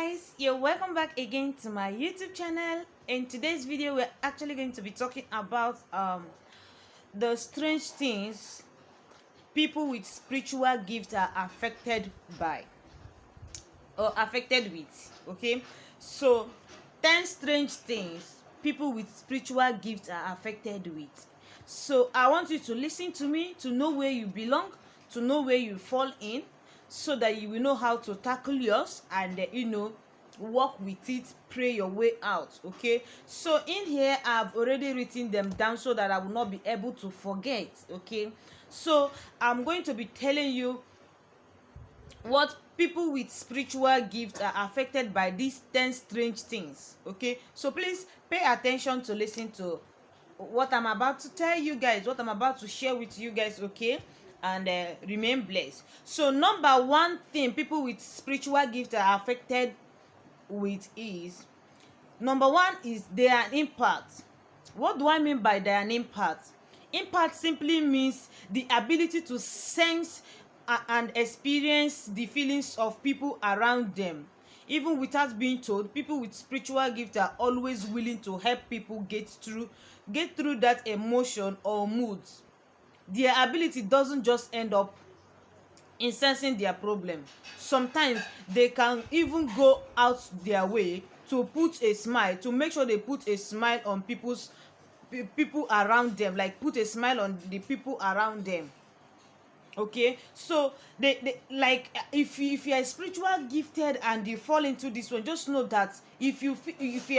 guys, you're welcome back again to my YouTube channel. In today's video we're actually going to be talking about the strange things people with spiritual gifts are affected by or affected with. Okay, so 10 strange things people with spiritual gifts are affected with. So I want you to listen to me to know where you belong, to know where you fall in, so that you will know how to tackle yours and work with it, pray your way out. Okay, so in here I've already written them down so that I will not be able to forget. Okay, so I'm going to be telling you what people with spiritual gifts are affected by these 10 strange things. Okay, so please pay attention to listen to what I'm about to tell you guys, what I'm about to share with you guys. Okay, and remain blessed. So number one thing people with spiritual gifts are affected with is, number one is their impact. What do I mean by their impact? Impact simply means the ability to sense and experience the feelings of people around them. Even without being told, people with spiritual gifts are always willing to help people get through that emotion or moods. Their ability doesn't just end up in sensing their problem. Sometimes they can even go out their way to put a smile, to make sure they put a smile on people around them, like put a smile on the people around them. Okay, so they like, if you are spiritual gifted and you fall into this one, just know that if you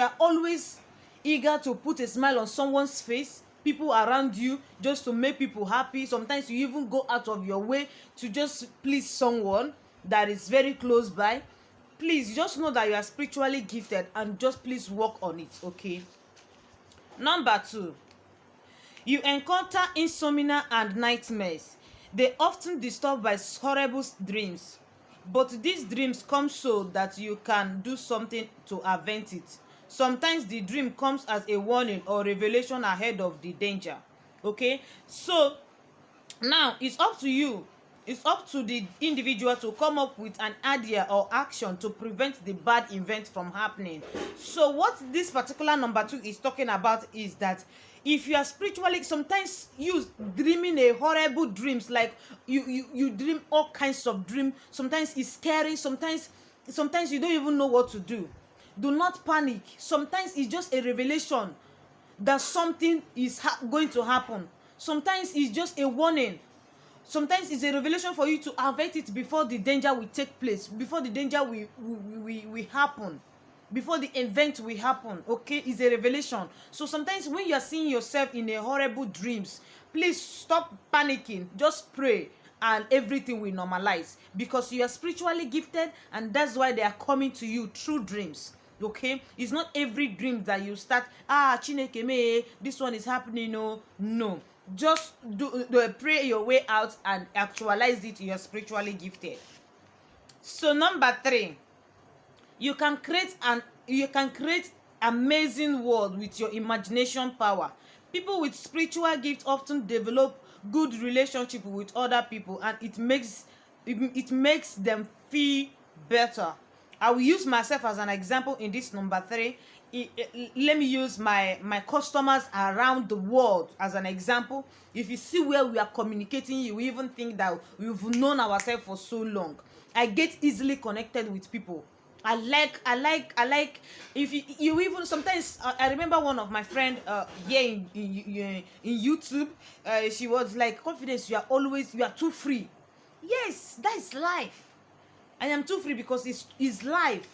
are always eager to put a smile on someone's face, people around you, just to make people happy, sometimes you even go out of your way to just please someone that is very close by, please just know that you are spiritually gifted and just please work on it. Okay, number two, you encounter insomnia and nightmares. They often disturbed by horrible dreams, but these dreams come so that you can do something to prevent it. Sometimes the dream comes as a warning or revelation ahead of the danger. Okay, so now it's up to you, it's up to the individual to come up with an idea or action to prevent the bad event from happening. So what this particular number two is talking about is that if you are spiritually, sometimes you dreaming a horrible dreams, like you dream all kinds of dream, sometimes it's scary, sometimes you don't even know what to do. Do not panic. Sometimes it's just a revelation that something is going to happen. Sometimes it's just a warning. Sometimes it's a revelation for you to avert it before the danger will take place, before the danger will happen, before the event will happen. Okay, it's a revelation. So sometimes when you are seeing yourself in a horrible dreams, please stop panicking, just pray, and everything will normalize, because you are spiritually gifted, and that's why they are coming to you through dreams. Okay, it's not every dream that you start, Chineke me, this one is happening. No, just pray your way out and actualize it. You are spiritually gifted. So number three, you can create amazing world with your imagination power. People with spiritual gifts often develop good relationship with other people, and it makes them feel better. I will use myself as an example in this number three. Let me use my customers around the world as an example. If you see where we are communicating, you will even think that we've known ourselves for so long. I get easily connected with people. I like if you even sometimes, I remember one of my friend here in YouTube. She was like, Confidence, you are too free. Yes, that is life. I am too free because it's life.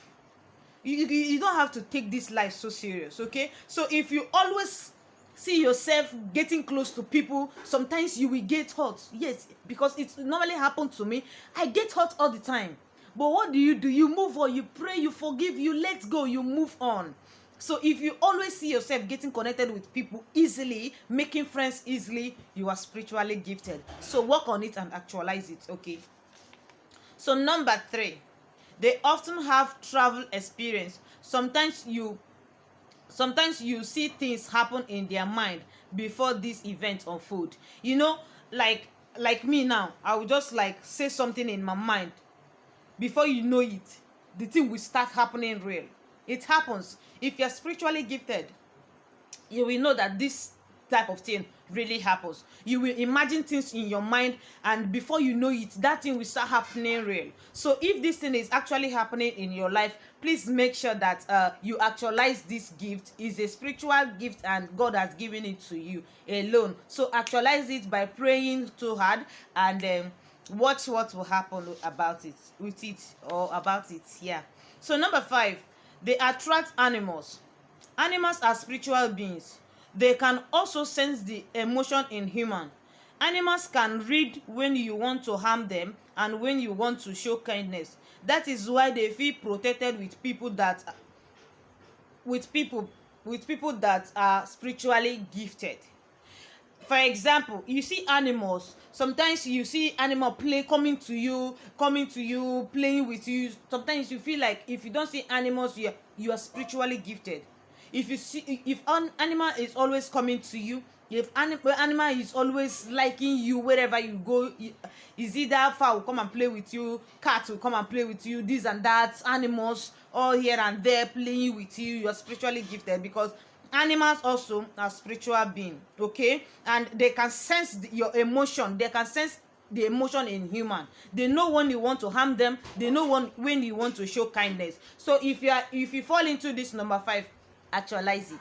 You don't have to take this life so serious. Okay, so if you always see yourself getting close to people, sometimes you will get hurt. Yes, because it normally happens to me. I get hurt all the time, but what do? You move on, you pray, you forgive, you let go, you move on. So if you always see yourself getting connected with people easily, making friends easily, you are spiritually gifted. So work on it and actualize it. Okay, so number three, they often have travel experience. Sometimes you see things happen in their mind before this event unfold. Like me now, I will just like say something in my mind. Before you know it, the thing will start happening real. It happens. If you're spiritually gifted, you will know that this type of thing really happens. You will imagine things in your mind, and before you know it, that thing will start happening real. So if this thing is actually happening in your life, please make sure that you actualize this gift. Is a spiritual gift and God has given it to you alone. So actualize it by praying too hard, and watch what will happen about it, with it, or about it. Yeah. So number 5, they attract animals. Animals are spiritual beings. They can also sense the emotion in human. Animals can read when you want to harm them and when you want to show kindness. That is why they feel protected with people with people that are spiritually gifted. For example, you see animals, sometimes you see animal play coming to you, playing with you. Sometimes you feel like if you don't see animals, you are spiritually gifted. If an animal is always coming to you, if animal is always liking you wherever you go, is either fowl will come and play with you, cat will come and play with you, this and that, animals all here and there playing with you, you are spiritually gifted, because animals also are spiritual being. Okay, and they can sense your emotion. They can sense the emotion in human. They know when you want to harm them. They know when you want to show kindness. So if you fall into this number 5, actualize it.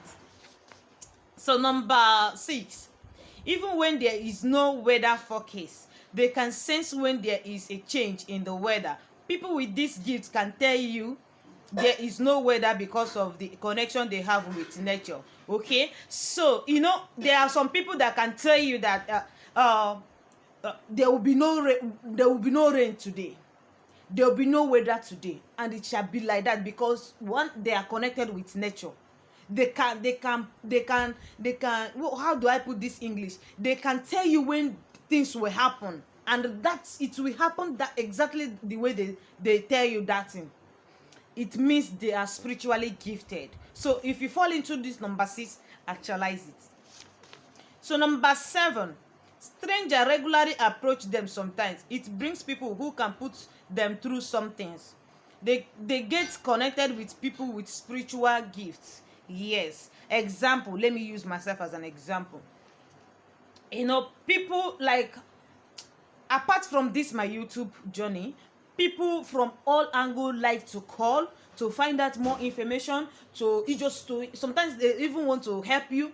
So number 6, even when there is no weather forecast, they can sense when there is a change in the weather. People with this gift can tell you there is no weather because of the connection they have with nature. Okay, so there are some people that can tell you that there will be no rain today, there will be no weather today, and it shall be like that, because one, they are connected with nature. They can how do I put this English? They can tell you when things will happen, and that it will happen that exactly the way they tell you that thing. It means they are spiritually gifted. So if you fall into this number 6, actualize it. So number 7, stranger regularly approach them sometimes. It brings people who can put them through some things. They get connected with people with spiritual gifts. Yes. Example, let me use myself as an example. People like, apart from this my YouTube journey, people from all angles like to call to find out more information, sometimes they even want to help you.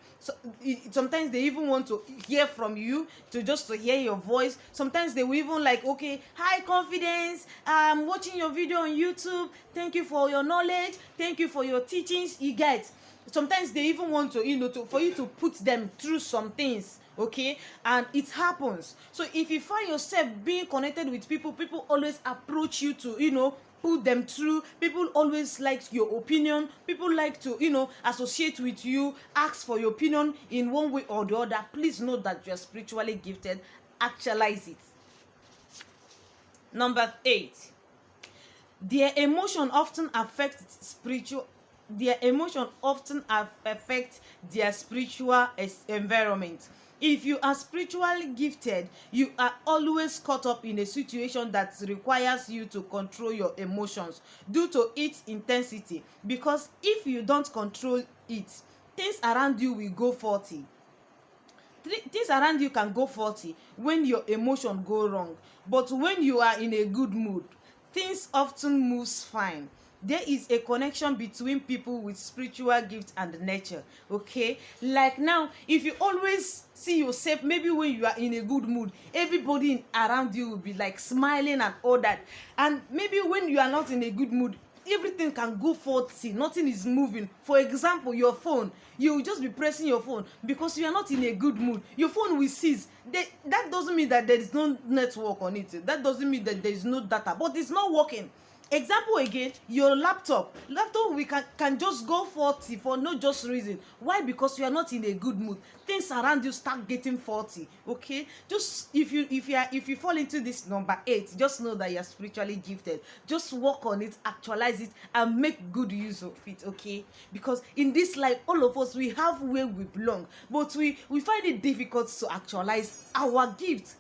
Sometimes they even want to hear from you, to hear your voice. Sometimes they will even like, okay, hi Confidence, I'm watching your video on YouTube, thank you for your knowledge, thank you for your teachings. You get, sometimes they even want to for you to put them through some things. Okay, and it happens. So if you find yourself being connected with people always approach you to put them through. People always like your opinion. People like to associate with you, ask for your opinion in one way or the other. Please know that you are spiritually gifted. Actualize it. Number 8, their emotion often affects their spiritual environment. If you are spiritually gifted, you are always caught up in a situation that requires you to control your emotions due to its intensity, because if you don't control it, things around you will go faulty. Things around you can go faulty when your emotion go wrong, but when you are in a good mood, things often moves fine. There is a connection between people with spiritual gifts and nature. Okay, like now, if you always see yourself, maybe when you are in a good mood, everybody around you will be like smiling and all that, and maybe when you are not in a good mood, everything can go faulty, nothing is moving. For example, your phone, you will just be pressing your phone because you are not in a good mood, your phone will cease. That doesn't mean that there is no network on it, that doesn't mean that there is no data, but it's not working. Example again, your laptop we can just go faulty for no just reason. Why? Because you are not in a good mood, things around you start getting faulty. Okay, just if you fall into this number 8, just know that you are spiritually gifted. Just work on it, actualize it, and make good use of it. Okay, because in this life, all of us, we have where we belong, but we find it difficult to actualize our gift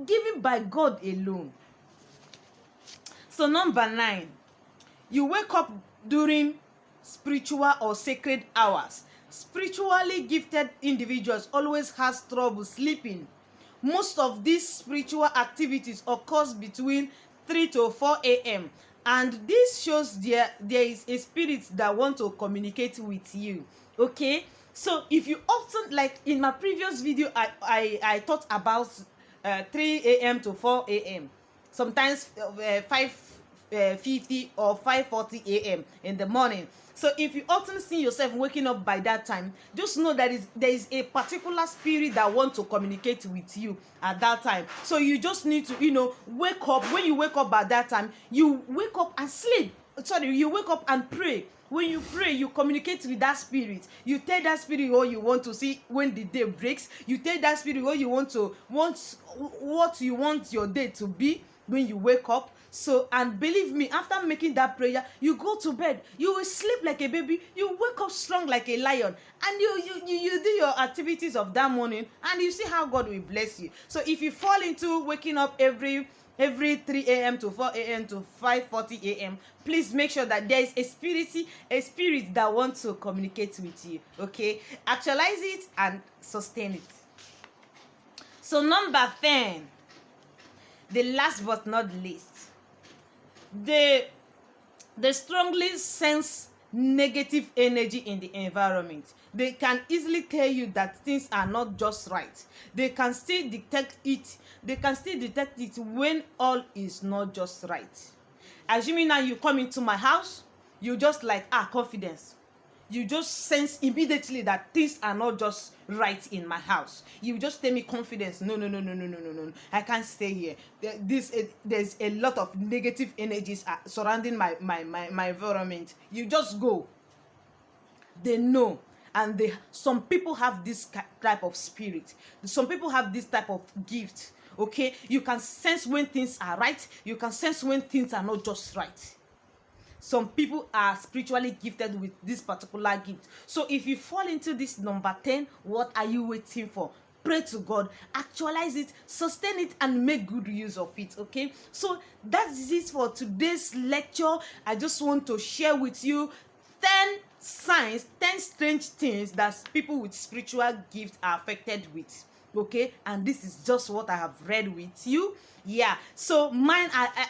given by God alone. So number 9, you wake up during spiritual or sacred hours. Spiritually gifted individuals always has trouble sleeping. Most of these spiritual activities occurs between 3 to 4 a.m. and this shows there is a spirit that want to communicate with you. Okay, so if you often, like in my previous video, I thought about 3 a.m. to 4 a.m. sometimes 5:50 or 5:40 a.m. in the morning. So if you often see yourself waking up by that time, just know that there is a particular spirit that wants to communicate with you at that time. So you just need to, wake up. When you wake up at that time, you wake up and sleep. Sorry, you wake up and pray. When you pray, you communicate with that spirit. You tell that spirit what you want to see when the day breaks. You tell that spirit what you want what you want your day to be when you wake up. So, and believe me, after making that prayer, you go to bed. You will sleep like a baby. You wake up strong like a lion, and you do your activities of that morning, and you see how God will bless you. So, if you fall into waking up every 3 a.m. to 4 a.m. to 5:40 a.m., please make sure that there is a spirit that wants to communicate with you. Okay, actualize it and sustain it. So number 10, the last but not least, they strongly sense negative energy in the environment. They can easily tell you that things are not just right. They can still detect it. They can still detect it when all is not just right. Assuming now you come into my house, you just like confidence. You just sense immediately that things are not just right in my house. You just tell me confidence. No. I can't stay here. There's a lot of negative energies surrounding my environment. You just go. They know. And some people have this type of spirit. Some people have this type of gift. Okay, you can sense when things are right. You can sense when things are not just right. Some people are spiritually gifted with this particular gift. So if you fall into this number 10, what are you waiting for? Pray to God, actualize it, sustain it, and make good use of it. Okay, so that's it for today's lecture. I just want to share with you 10 signs, 10 strange things that people with spiritual gifts are affected with. Okay, and this is just what I have read with you. Yeah, so mine, I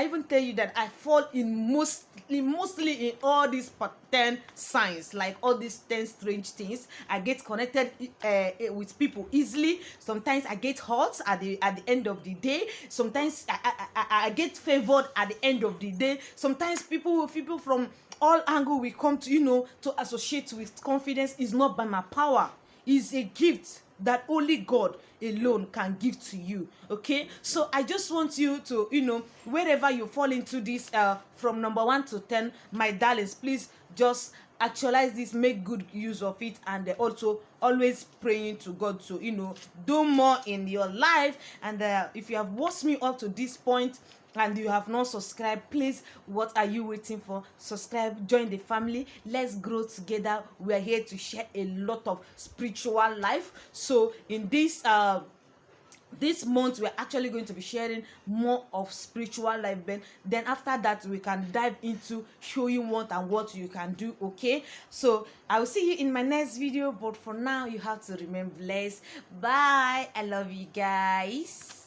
even tell you that I fall in mostly in all these 10 signs, like all these 10 strange things. I get connected with people easily. Sometimes I get hurt at the end of the day. Sometimes I get favored at the end of the day. Sometimes people from all angles will come to to associate with confidence. Is not by my power. Is a gift that only God alone can give to you. Okay, so I just want you to wherever you fall into this from number 1 to 10, my darlings, please just actualize this, make good use of it, and also always praying to God to do more in your life. And if you have watched me up to this point and you have not subscribed, please, what are you waiting for? Subscribe, join the family. Let's grow together. We are here to share a lot of spiritual life. So in this month, we're actually going to be sharing more of spiritual life. Then after that, we can dive into showing what you can do. Okay, so I will see you in my next video, but for now you have to remain blessed. Bye. I love you guys.